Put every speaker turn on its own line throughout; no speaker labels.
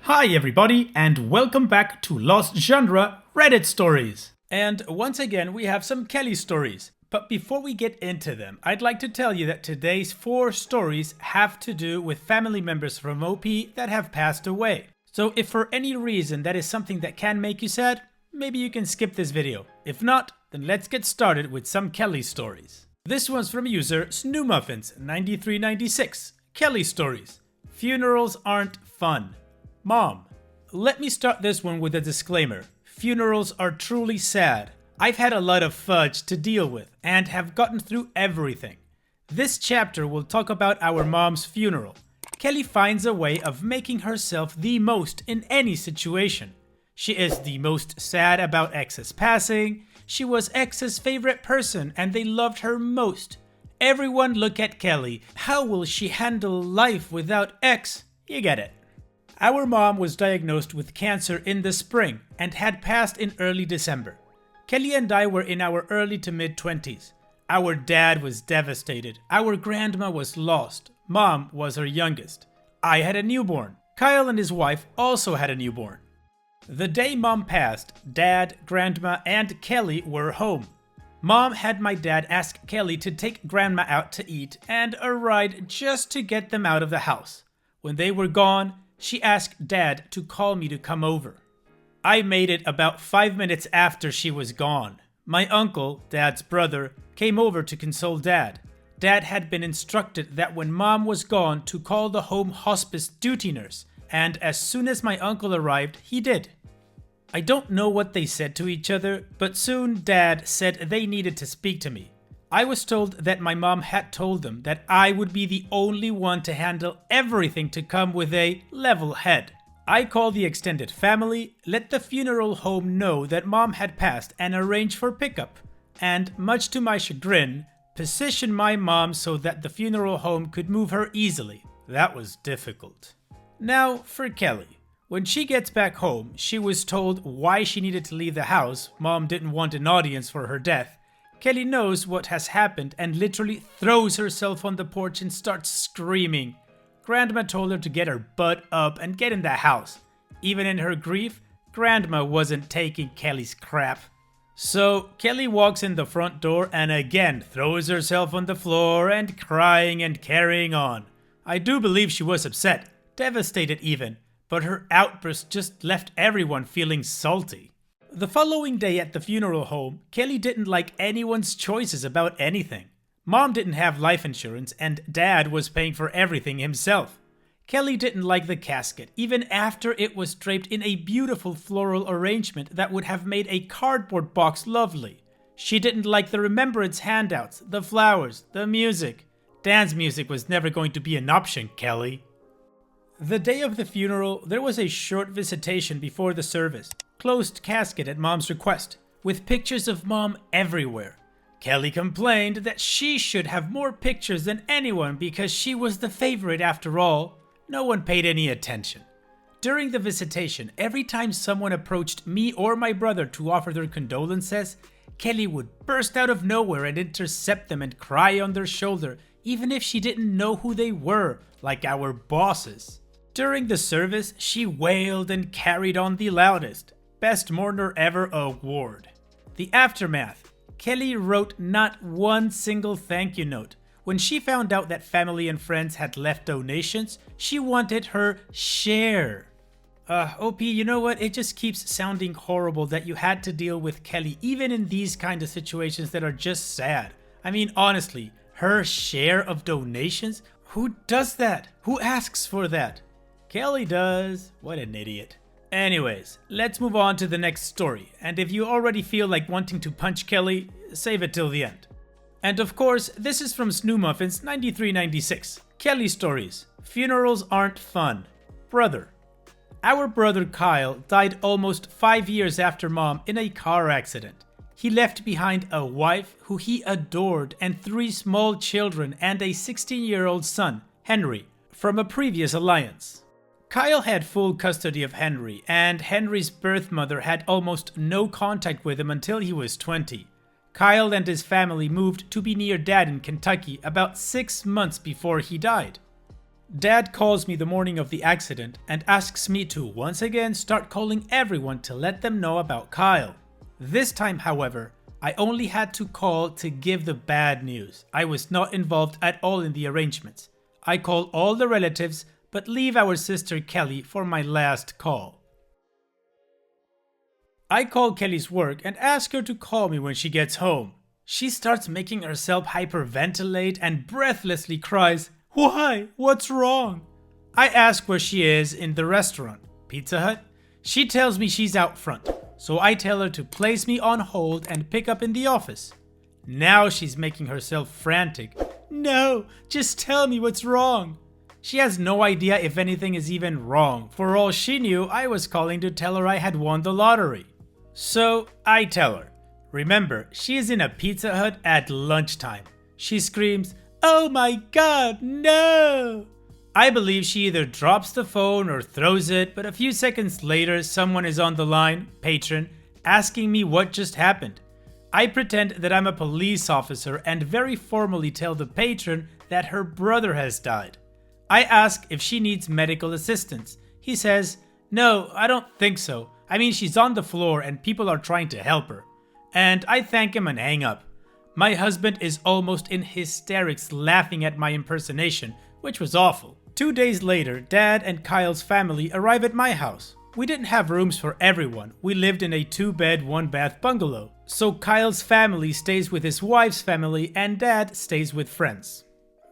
Hi everybody, and welcome back to Lost Genre Reddit Stories. And once again, we have some Kelli stories. But before we get into them, I'd like to tell you that today's 4 stories have to do with family members from OP that have passed away. So if for any reason that is something that can make you sad, maybe you can skip this video. If not, then let's get started with some Kelli stories. This one's from user Snoomuffins9396. Kelli stories. Funerals aren't fun. Mom. Let me start this one with a disclaimer. Funerals are truly sad. I've had a lot of fudge to deal with and have gotten through everything. This chapter will talk about our mom's funeral. Kelli finds a way of making herself the most in any situation. She is the most sad about X's passing. She was X's favorite person and they loved her most. Everyone look at Kelli. How will she handle life without X? You get it. Our mom was diagnosed with cancer in the spring and had passed in early December. Kelli and I were in our early to mid-20s. Our dad was devastated. Our grandma was lost. Mom was her youngest. I had a newborn. Kyle and his wife also had a newborn. The day Mom passed, Dad, Grandma, and Kelli were home. Mom had my dad ask Kelli to take Grandma out to eat and a ride just to get them out of the house. When they were gone, she asked Dad to call me to come over. I made it about 5 minutes after she was gone. My uncle, Dad's brother, came over to console Dad. Dad had been instructed that when Mom was gone to call the home hospice duty nurse, and as soon as my uncle arrived, he did. I don't know what they said to each other, but soon Dad said they needed to speak to me. I was told that my mom had told them that I would be the only one to handle everything to come with a level head. I called the extended family, let the funeral home know that Mom had passed and arranged for pickup, and much to my chagrin, positioned my mom so that the funeral home could move her easily. That was difficult. Now for Kelli. When she gets back home, she was told why she needed to leave the house. Mom didn't want an audience for her death. Kelli knows what has happened and literally throws herself on the porch and starts screaming. Grandma told her to get her butt up and get in the house. Even in her grief, Grandma wasn't taking Kelli's crap. So Kelli walks in the front door and again throws herself on the floor and crying and carrying on. I do believe she was upset, devastated even, but her outburst just left everyone feeling salty. The following day at the funeral home, Kelli didn't like anyone's choices about anything. Mom didn't have life insurance and Dad was paying for everything himself. Kelli didn't like the casket, even after it was draped in a beautiful floral arrangement that would have made a cardboard box lovely. She didn't like the remembrance handouts, the flowers, the music. Dance music was never going to be an option, Kelli. The day of the funeral, there was a short visitation before the service. Closed casket at Mom's request, with pictures of Mom everywhere. Kelli complained that she should have more pictures than anyone because she was the favorite after all. No one paid any attention. During the visitation, every time someone approached me or my brother to offer their condolences, Kelli would burst out of nowhere and intercept them and cry on their shoulder, even if she didn't know who they were, like our bosses. During the service, she wailed and carried on the loudest. Best Mourner Ever award. The aftermath. Kelli wrote not one single thank you note. When she found out that family and friends had left donations, she wanted her share. OP, you know what? It just keeps sounding horrible that you had to deal with Kelli even in these kind of situations that are just sad. I mean, honestly, her share of donations? Who does that? Who asks for that? Kelli does. What an idiot. Anyways, let's move on to the next story, and if you already feel like wanting to punch Kelli, save it till the end. And of course, this is from Snoomuffins9396. Kelli stories. Funerals aren't fun. Brother. Our brother Kyle died almost 5 years after Mom in a car accident. He left behind a wife who he adored and 3 small children and a 16-year-old son, Henry, from a previous alliance. Kyle had full custody of Henry, and Henry's birth mother had almost no contact with him until he was 20. Kyle and his family moved to be near Dad in Kentucky about 6 months before he died. Dad calls me the morning of the accident and asks me to once again start calling everyone to let them know about Kyle. This time, however, I only had to call to give the bad news. I was not involved at all in the arrangements. I call all the relatives, but leave our sister Kelli for my last call. I call Kelly's work and ask her to call me when she gets home. She starts making herself hyperventilate and breathlessly cries, "Why? What's wrong?" I ask where she is in the restaurant, Pizza Hut. She tells me she's out front, so I tell her to place me on hold and pick up in the office. Now she's making herself frantic. "No, just tell me what's wrong." She has no idea if anything is even wrong. For all she knew, I was calling to tell her I had won the lottery. So I tell her. Remember, she is in a Pizza Hut at lunchtime. She screams, "Oh my god, no!" I believe she either drops the phone or throws it, but a few seconds later, someone is on the line, patron, asking me what just happened. I pretend that I'm a police officer and very formally tell the patron that her brother has died. I ask if she needs medical assistance. He says, "No, I don't think so. I mean, she's on the floor and people are trying to help her." And I thank him and hang up. My husband is almost in hysterics laughing at my impersonation, which was awful. 2 days later, Dad and Kyle's family arrive at my house. We didn't have rooms for everyone. We lived in a 2-bed, 1-bath bungalow. So Kyle's family stays with his wife's family and Dad stays with friends.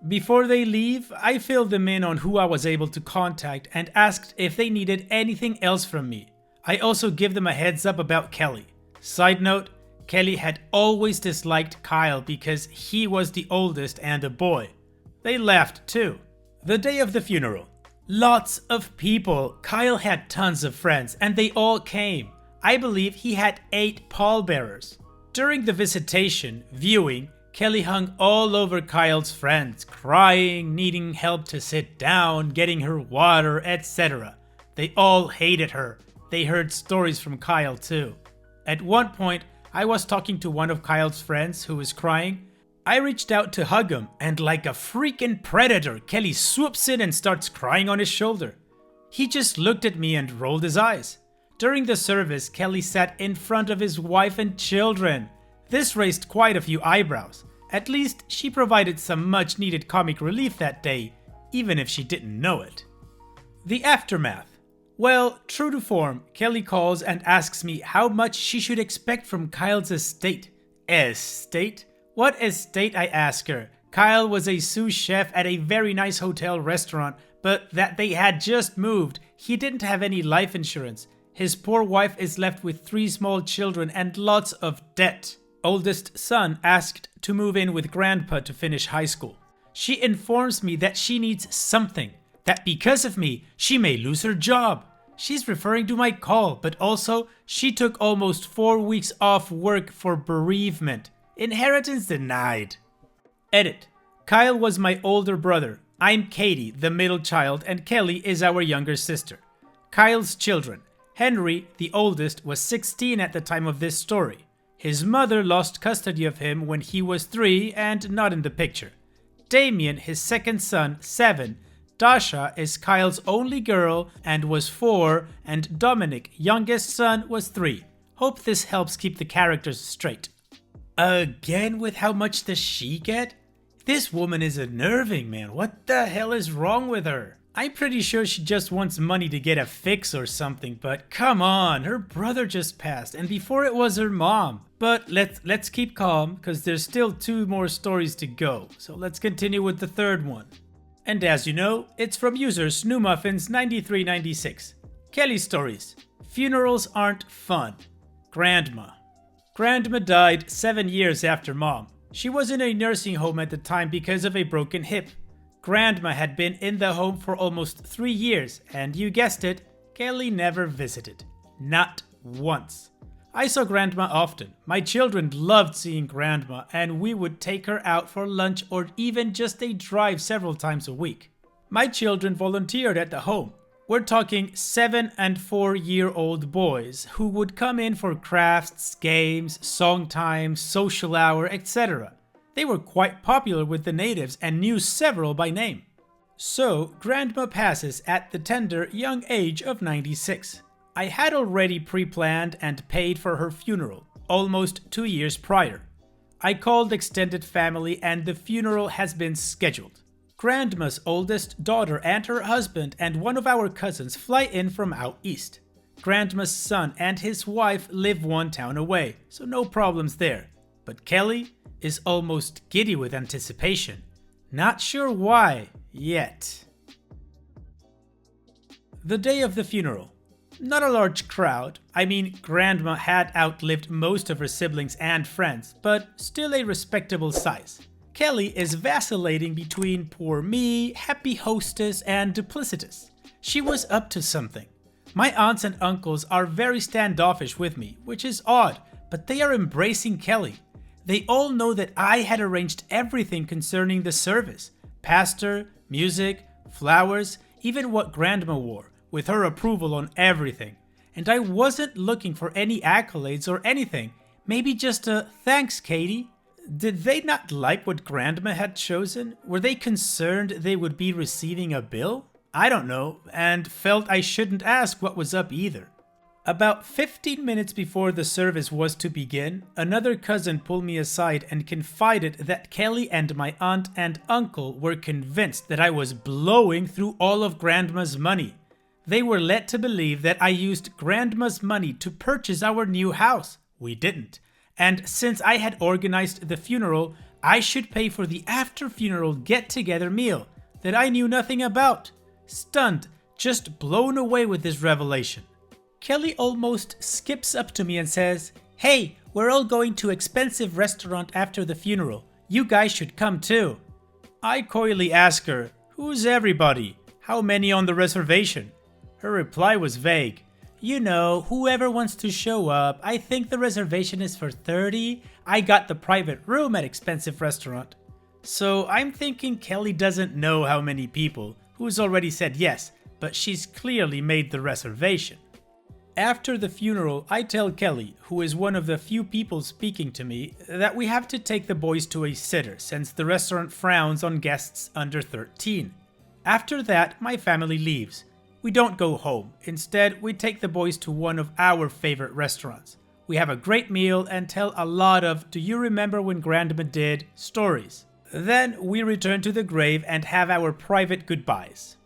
Before they leave, I filled them in on who I was able to contact and asked if they needed anything else from me. I also give them a heads up about Kelli. Side note, Kelli had always disliked Kyle because he was the oldest and a boy. They laughed too. The day of the funeral. Lots of people. Kyle had tons of friends and they all came. I believe he had 8 pallbearers. During the visitation, viewing, Kelli hung all over Kyle's friends, crying, needing help to sit down, getting her water, etc. They all hated her. They heard stories from Kyle too. At one point, I was talking to one of Kyle's friends who was crying. I reached out to hug him, and like a freaking predator, Kelli swoops in and starts crying on his shoulder. He just looked at me and rolled his eyes. During the service, Kelli sat in front of his wife and children. This raised quite a few eyebrows. At least she provided some much needed comic relief that day, even if she didn't know it. The aftermath. Well, true to form, Kelli calls and asks me how much she should expect from Kyle's estate. Estate? What estate, I ask her. Kyle was a sous chef at a very nice hotel restaurant, but that they had just moved. He didn't have any life insurance. His poor wife is left with 3 small children and lots of debt. Oldest son asked to move in with grandpa to finish high school. She informs me that she needs something. That because of me, she may lose her job. She's referring to my call, but also she took almost 4 weeks off work for bereavement. Inheritance denied. Edit. Kyle was my older brother. I'm Katie, the middle child, and Kelli is our younger sister. Kyle's children. Henry, the oldest, was 16 at the time of this story. His mother lost custody of him when he was 3 and not in the picture. Damien, his second son, 7. Dasha is Kyle's only girl and was 4, and Dominic, youngest son, was 3. Hope this helps keep the characters straight. Again with how much does she get? This woman is unnerving, man. What the hell is wrong with her? I'm pretty sure she just wants money to get a fix or something, but come on, her brother just passed, and before it was her mom. But let's keep calm, because there's still 2 more stories to go, so let's continue with the third one. And as you know, it's from user SnooMuffins9396. Kelli stories. Funerals aren't fun. Grandma. Grandma died 7 years after mom. She was in a nursing home at the time because of a broken hip. Grandma had been in the home for almost 3 years, and you guessed it, Kelli never visited. Not once. I saw Grandma often. My children loved seeing Grandma, and we would take her out for lunch or even just a drive several times a week. My children volunteered at the home. We're talking 7 and 4-year-old boys who would come in for crafts, games, song time, social hour, etc. They were quite popular with the natives and knew several by name. So, Grandma passes at the tender young age of 96. I had already pre-planned and paid for her funeral, almost 2 years prior. I called extended family and the funeral has been scheduled. Grandma's oldest daughter and her husband and one of our cousins fly in from out east. Grandma's son and his wife live one town away, so no problems there. But Kelli is almost giddy with anticipation. Not sure why, yet. The day of the funeral. Not a large crowd. I mean, Grandma had outlived most of her siblings and friends, but still a respectable size. Kelli is vacillating between poor me, happy hostess, and duplicitous. She was up to something. My aunts and uncles are very standoffish with me, which is odd, but they are embracing Kelli. They all know that I had arranged everything concerning the service. Pastor, music, flowers, even what Grandma wore, with her approval on everything. And I wasn't looking for any accolades or anything, maybe just a thanks, Katie. Did they not like what Grandma had chosen? Were they concerned they would be receiving a bill? I don't know, and felt I shouldn't ask what was up either. About 15 minutes before the service was to begin, another cousin pulled me aside and confided that Kelli and my aunt and uncle were convinced that I was blowing through all of Grandma's money. They were led to believe that I used Grandma's money to purchase our new house. We didn't. And since I had organized the funeral, I should pay for the after-funeral get-together meal that I knew nothing about. Stunned, just blown away with this revelation. Kelli almost skips up to me and says, "Hey, we're all going to expensive restaurant after the funeral. You guys should come too." I coyly ask her, "Who's everybody? How many on the reservation?" Her reply was vague. "You know, whoever wants to show up. I think the reservation is for 30. I got the private room at expensive restaurant." So I'm thinking Kelli doesn't know how many people, who's already said yes, but she's clearly made the reservation. After the funeral, I tell Kelli, who is one of the few people speaking to me, that we have to take the boys to a sitter since the restaurant frowns on guests under 13. After that, my family leaves. We don't go home. Instead, we take the boys to one of our favorite restaurants. We have a great meal and tell a lot of "do you remember when Grandma did" stories. Then we return to the grave and have our private goodbyes.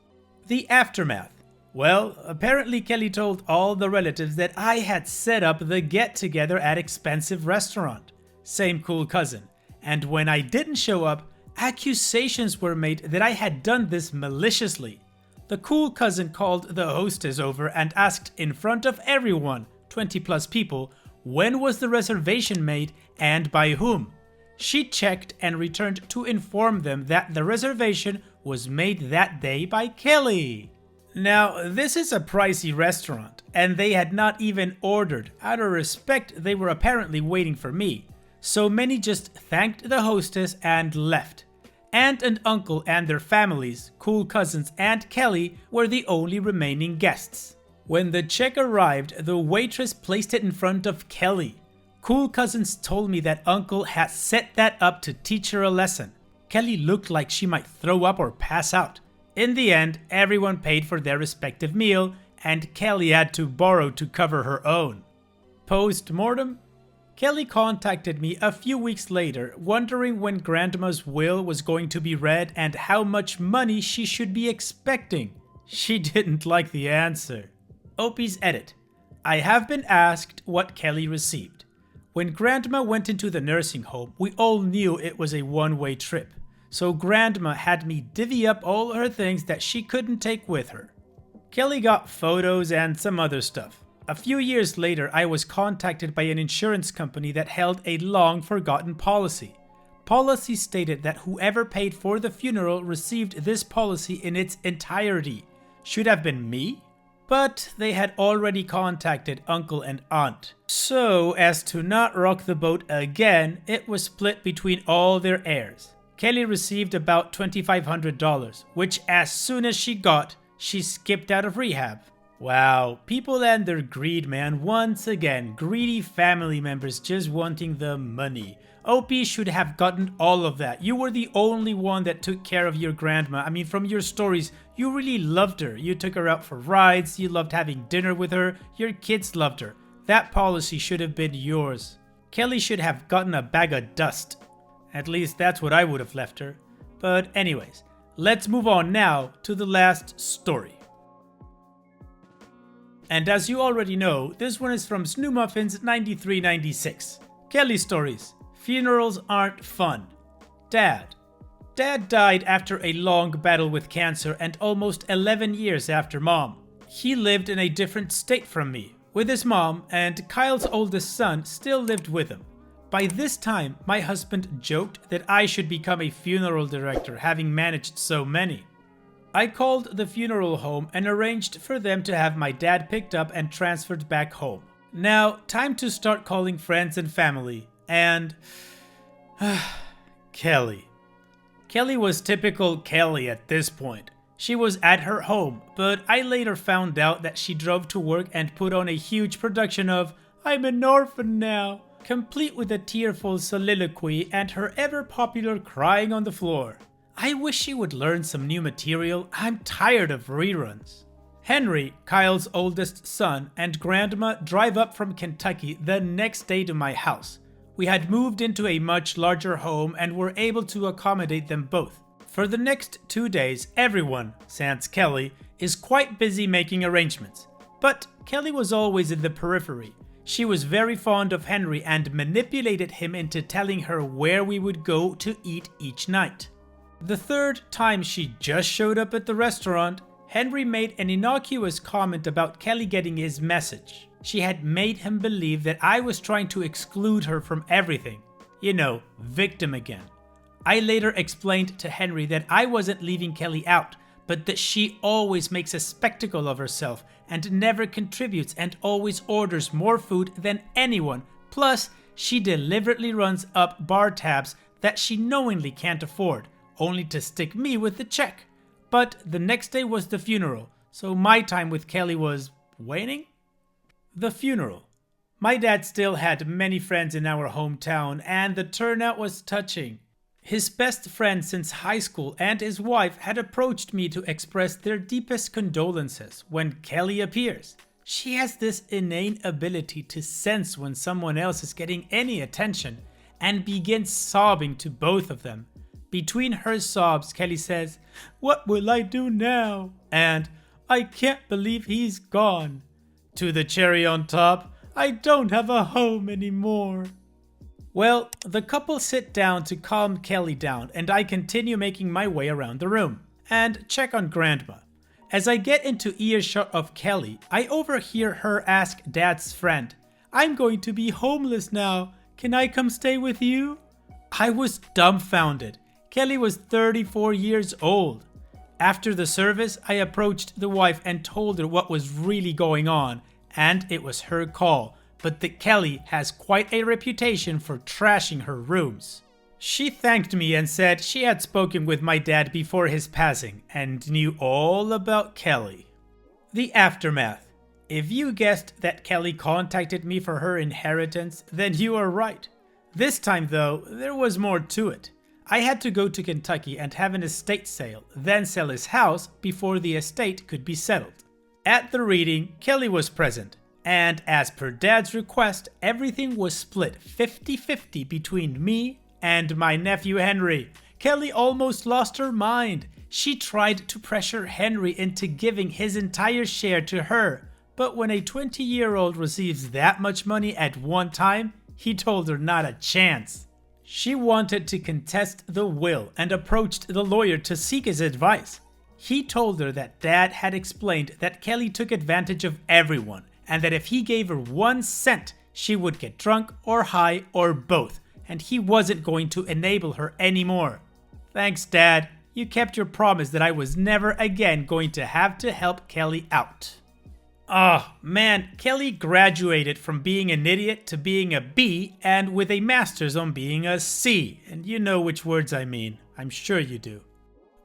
The aftermath. Well, apparently Kelli told all the relatives that I had set up the get-together at expensive restaurant. Same cool cousin. And when I didn't show up, accusations were made that I had done this maliciously. The cool cousin called the hostess over and asked in front of everyone, 20 plus people, when was the reservation made and by whom. She checked and returned to inform them that the reservation was made that day by Kelli. Now, this is a pricey restaurant, and they had not even ordered. Out of respect, they were apparently waiting for me. So many just thanked the hostess and left. Aunt and uncle and their families, cool cousins and Kelli were the only remaining guests. When the check arrived, the waitress placed it in front of Kelli. Cool cousins told me that uncle had set that up to teach her a lesson. Kelli looked like she might throw up or pass out. In the end, everyone paid for their respective meal, and Kelli had to borrow to cover her own. Post-mortem? Kelli contacted me a few weeks later, wondering when Grandma's will was going to be read and how much money she should be expecting. She didn't like the answer. Opie's edit. I have been asked what Kelli received. When Grandma went into the nursing home, we all knew it was a one-way trip. So Grandma had me divvy up all her things that she couldn't take with her. Kelli got photos and some other stuff. A few years later, I was contacted by an insurance company that held a long-forgotten policy. Policy stated that whoever paid for the funeral received this policy in its entirety. Should have been me? But they had already contacted uncle and aunt. So, as to not rock the boat again, it was split between all their heirs. Kelli received about $2,500, which as soon as she skipped out of rehab. Wow, people and their greed, man. Once again, greedy family members just wanting the money. OP should have gotten all of that. You were the only one that took care of your grandma. I mean, from your stories, you really loved her. You took her out for rides, you loved having dinner with her, your kids loved her. That policy should have been yours. Kelli should have gotten a bag of dust. At least that's what I would have left her. But anyways, let's move on now to the last story. And as you already know, this one is from Snowmuffins 9396. Kelli stories. Funerals aren't fun. Dad. Dad died after a long battle with cancer and almost 11 years after Mom. He lived in a different state from me, with his mom, and Kyle's oldest son still lived with him. By this time, my husband joked that I should become a funeral director, having managed so many. I called the funeral home and arranged for them to have my dad picked up and transferred back home. Now, time to start calling friends and family, and... Kelli. Kelli was typical Kelli at this point. She was at her home, but I later found out that she drove to work and put on a huge production of "I'm an orphan now," complete with a tearful soliloquy and her ever-popular crying on the floor. I wish she would learn some new material. I'm tired of reruns. Henry, Kyle's oldest son, and Grandma drive up from Kentucky the next day to my house. We had moved into a much larger home and were able to accommodate them both. For the next 2 days, everyone, sans Kelli, is quite busy making arrangements. But Kelli was always in the periphery. She was very fond of Henry and manipulated him into telling her where we would go to eat each night. The third time she just showed up at the restaurant, Henry made an innocuous comment about Kelli getting his message. She had made him believe that I was trying to exclude her from everything. You know, victim again. I later explained to Henry that I wasn't leaving Kelli out, but that she always makes a spectacle of herself and never contributes and always orders more food than anyone. Plus, she deliberately runs up bar tabs that she knowingly can't afford, only to stick me with the check. But the next day was the funeral, so my time with Kelli was waning? The funeral. My dad still had many friends in our hometown, and the turnout was touching. His best friend since high school and his wife had approached me to express their deepest condolences when Kelli appears. She has this innate ability to sense when someone else is getting any attention and begins sobbing to both of them. Between her sobs, Kelli says, "What will I do now?" and "I can't believe he's gone." To the cherry on top, "I don't have a home anymore." Well, the couple sit down to calm Kelli down, and I continue making my way around the room and check on Grandma. As I get into earshot of Kelli, I overhear her ask Dad's friend, "I'm going to be homeless now. Can I come stay with you?" I was dumbfounded. Kelli was 34 years old. After the service, I approached the wife and told her what was really going on, and it was her call, but that Kelli has quite a reputation for trashing her rooms. She thanked me and said she had spoken with my dad before his passing and knew all about Kelli. The aftermath. If you guessed that Kelli contacted me for her inheritance, then you are right. This time though, there was more to it. I had to go to Kentucky and have an estate sale, then sell his house before the estate could be settled. At the reading, Kelli was present, and as per Dad's request, everything was split 50-50 between me and my nephew Henry. Kelli almost lost her mind. She tried to pressure Henry into giving his entire share to her, but when a 20-year-old receives that much money at one time, he told her not a chance. She wanted to contest the will and approached the lawyer to seek his advice. He told her that Dad had explained that Kelli took advantage of everyone and that if he gave her 1 cent, she would get drunk or high or both, and he wasn't going to enable her anymore. Thanks, Dad. You kept your promise that I was never again going to have to help Kelli out. Oh man, Kelli graduated from being an idiot to being a B and with a master's on being a C, and you know which words I mean. I'm sure you do.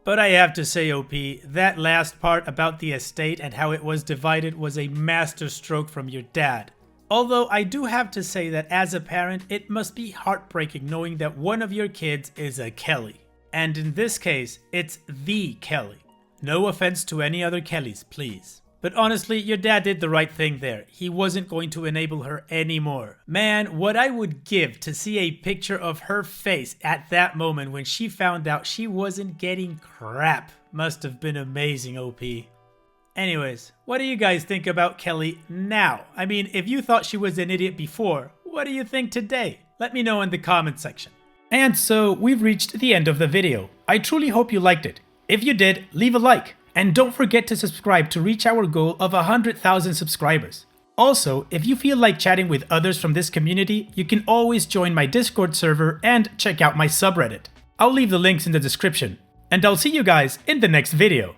But I have to say, OP, that last part about the estate and how it was divided was a masterstroke from your dad. Although I do have to say that as a parent, it must be heartbreaking knowing that one of your kids is a Kelli. And in this case, it's the Kelli. No offense to any other Kellys, please. But honestly, your dad did the right thing there. He wasn't going to enable her anymore. Man, what I would give to see a picture of her face at that moment when she found out she wasn't getting crap must have been amazing, OP. Anyways, what do you guys think about Kelli now? I mean, if you thought she was an idiot before, what do you think today? Let me know in the comment section. And so, we've reached the end of the video. I truly hope you liked it. If you did, leave a like. And don't forget to subscribe to reach our goal of 100,000 subscribers. Also, if you feel like chatting with others from this community, you can always join my Discord server and check out my subreddit. I'll leave the links in the description. And I'll see you guys in the next video.